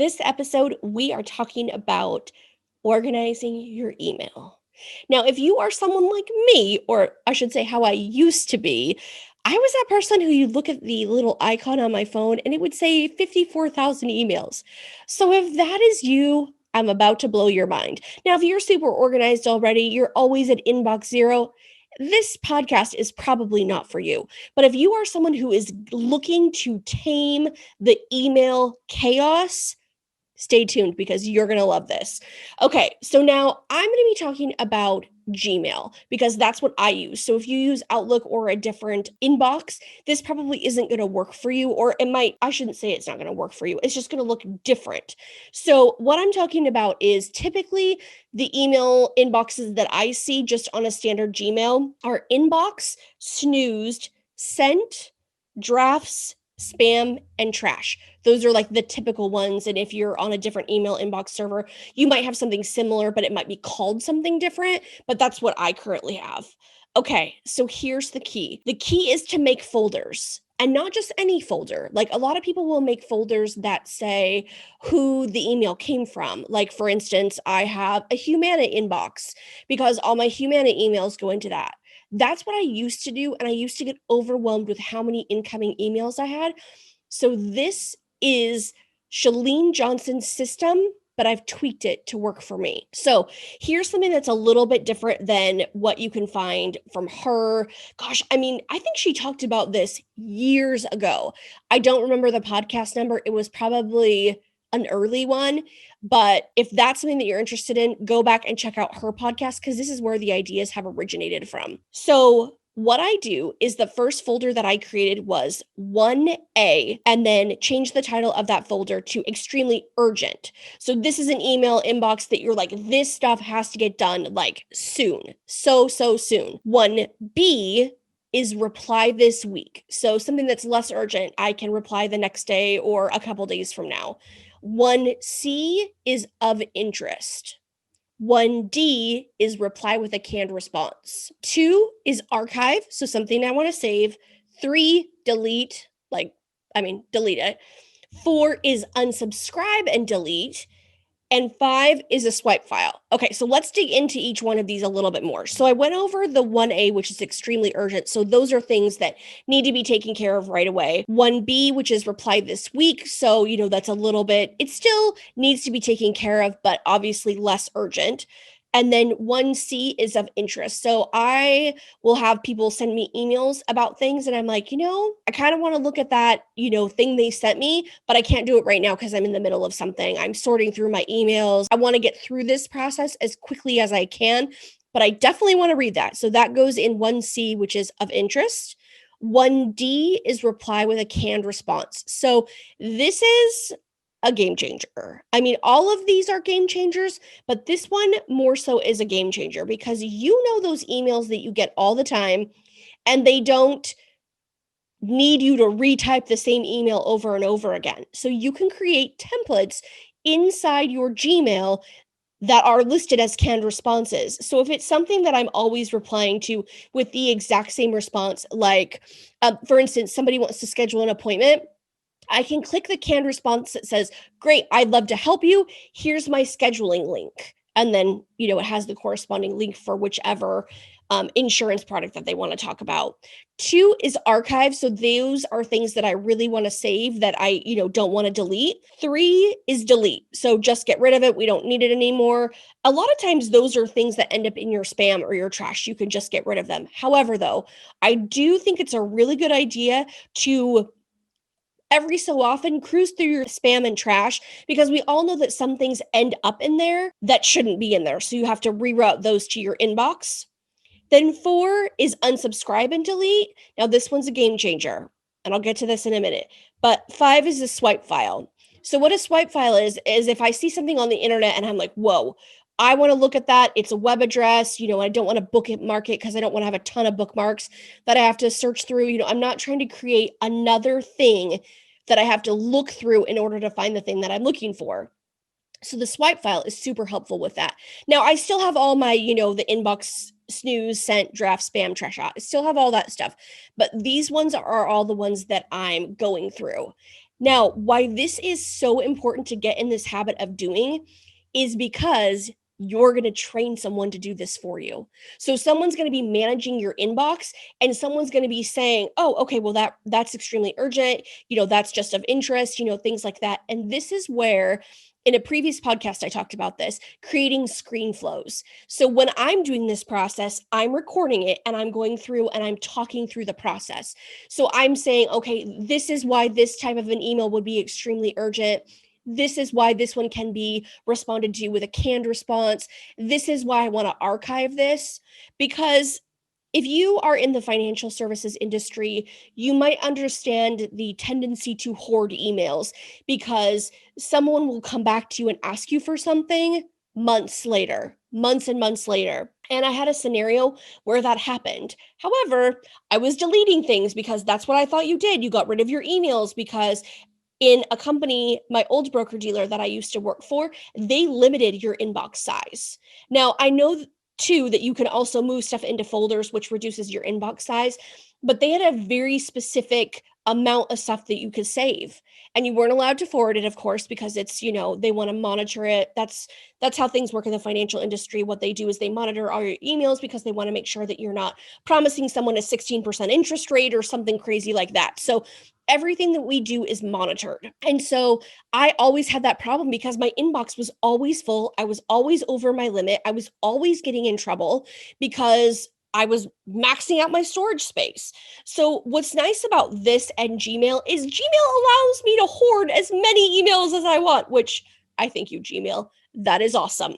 this episode, we are talking about organizing your email. Now, if you are someone like me, or I should say how I used to be, I was that person who you'd look at the little icon on my phone and it would say 54,000 emails. So if that is you, I'm about to blow your mind. Now, if you're super organized already, you're always at inbox zero, this podcast is probably not for you. But if you are someone who is looking to tame the email chaos, stay tuned because you're going to love this. Okay, so now I'm going to be talking about Gmail because that's what I use. So if you use Outlook or a different inbox, this probably isn't going to work for you, or it might, I shouldn't say it's not going to work for you. It's just going to look different. So what I'm talking about is typically the email inboxes that I see just on a standard Gmail are inbox, snoozed, sent, drafts, spam, and trash. Those are like the typical ones. And if you're on a different email inbox server, you might have something similar, but it might be called something different. But that's what I currently have. Okay, so here's the key. The key is to make folders. And not just any folder. Like a lot of people will make folders that say who the email came from. Like, for instance, I have a Humana inbox because all my Humana emails go into that. That's what I used to do. And I used to get overwhelmed with how many incoming emails I had. So this is Chalene Johnson's system, but I've tweaked it to work for me. So here's something that's a little bit different than what you can find from her. Gosh, I mean, I think she talked about this years ago. I don't remember the podcast number. It was probably an early one. But if that's something that you're interested in, go back and check out her podcast because this is where the ideas have originated from. So what I do is the first folder that I created was 1A and then change the title of that folder to extremely urgent. So this is an email inbox that you're like, this stuff has to get done like soon. So soon. 1B is reply this week. So something that's less urgent, I can reply the next day or a couple days from now. 1C is of interest. 1D is reply with a canned response. 2 is archive, so something I want to save. 3, delete, delete it. 4 is unsubscribe and delete. And 5 is a swipe file. Okay, so let's dig into each one of these a little bit more. So I went over the 1A, which is extremely urgent. So those are things that need to be taken care of right away. 1B, which is reply this week. So, that's a little bit, it still needs to be taken care of, but obviously less urgent. And then 1C is of interest. So I will have people send me emails about things and I'm like, I kind of want to look at that, thing they sent me, but I can't do it right now because I'm in the middle of something. I'm sorting through my emails. I want to get through this process as quickly as I can, but I definitely want to read that. So that goes in 1C, which is of interest. 1D is reply with a canned response. So this is a game changer. I mean, all of these are game changers, but this one more so is a game changer because those emails that you get all the time and they don't need you to retype the same email over and over again. So you can create templates inside your Gmail that are listed as canned responses. So if it's something that I'm always replying to with the exact same response, like, for instance, somebody wants to schedule an appointment, I can click the canned response that says, great, I'd love to help you. Here's my scheduling link. And then, it has the corresponding link for whichever insurance product that they want to talk about. 2 is archive. So those are things that I really want to save that I, don't want to delete. 3 is delete. So just get rid of it. We don't need it anymore. A lot of times those are things that end up in your spam or your trash. You can just get rid of them. However, though, I do think it's a really good idea to every so often cruise through your spam and trash because we all know that some things end up in there that shouldn't be in there. So you have to reroute those to your inbox. Then 4 is unsubscribe and delete. Now this one's a game changer and I'll get to this in a minute, but 5 is a swipe file. So what a swipe file is if I see something on the internet and I'm like, whoa, I want to look at that. It's a web address. I don't want to bookmark it because I don't want to have a ton of bookmarks that I have to search through. I'm not trying to create another thing that I have to look through in order to find the thing that I'm looking for. So the swipe file is super helpful with that. Now I still have all my, the inbox, snooze, sent, draft, spam, trash out. I still have all that stuff, but these ones are all the ones that I'm going through. Now, why this is so important to get in this habit of doing is because you're going to train someone to do this for you. So someone's going to be managing your inbox and someone's going to be saying, "Oh, okay, well that's extremely urgent, that's just of interest, things like that." And this is where in a previous podcast I talked about this, creating screen flows. So when I'm doing this process, I'm recording it and I'm going through and I'm talking through the process. So I'm saying, okay, this is why this type of an email would be extremely urgent. This is why this one can be responded to with a canned response. This is why I want to archive this. Because if you are in the financial services industry, you might understand the tendency to hoard emails because someone will come back to you and ask you for something months later, months and months later. And I had a scenario where that happened. However, I was deleting things because that's what I thought you did. You got rid of your emails because in a company, my old broker dealer that I used to work for, they limited your inbox size. Now, I know too that you can also move stuff into folders, which reduces your inbox size, but they had a very specific amount of stuff that you could save. And you weren't allowed to forward it, of course, because it's, they want to monitor it. That's how things work in the financial industry. What they do is they monitor all your emails because they want to make sure that you're not promising someone a 16% interest rate or something crazy like that. So everything that we do is monitored. And so I always had that problem because my inbox was always full. I was always over my limit. I was always getting in trouble because I was maxing out my storage space. So what's nice about this and Gmail is Gmail allows me to hoard as many emails as I want, which I thank you, Gmail. That is awesome.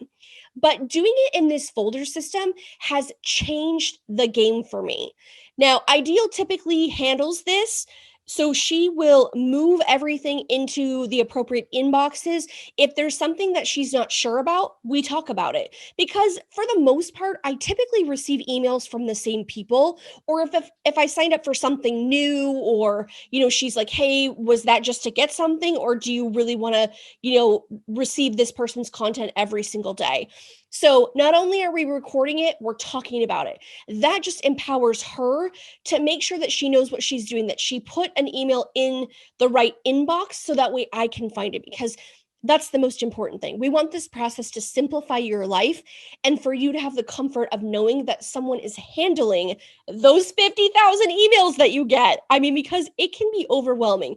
But doing it in this folder system has changed the game for me. Now, Ideal typically handles this, so she will move everything into the appropriate inboxes. If there's something that she's not sure about, we talk about it. Because for the most part, I typically receive emails from the same people. Or if I signed up for something new, or she's like, "Hey, was that just to get something, or do you really want to, receive this person's content every single day?" So not only are we recording it, we're talking about it. That just empowers her to make sure that she knows what she's doing, that she put an email in the right inbox so that way I can find it, because that's the most important thing. We want this process to simplify your life and for you to have the comfort of knowing that someone is handling those 50,000 emails that you get. I mean, because it can be overwhelming.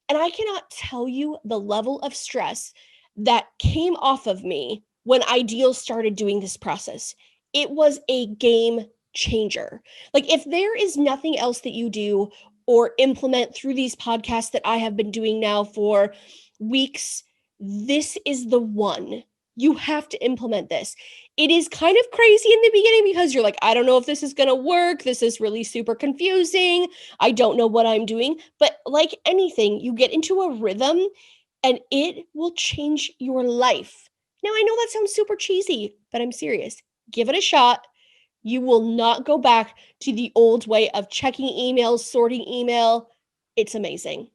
And I cannot tell you the level of stress that came off of me when Ideal started doing this process. It was a game changer. Like, if there is nothing else that you do or implement through these podcasts that I have been doing now for weeks, this is the one. You have to implement this. It is kind of crazy in the beginning because you're like, I don't know if this is going to work. This is really super confusing. I don't know what I'm doing. But like anything, you get into a rhythm and it will change your life. Now, I know that sounds super cheesy, but I'm serious. Give it a shot. You will not go back to the old way of checking emails, sorting email. It's amazing.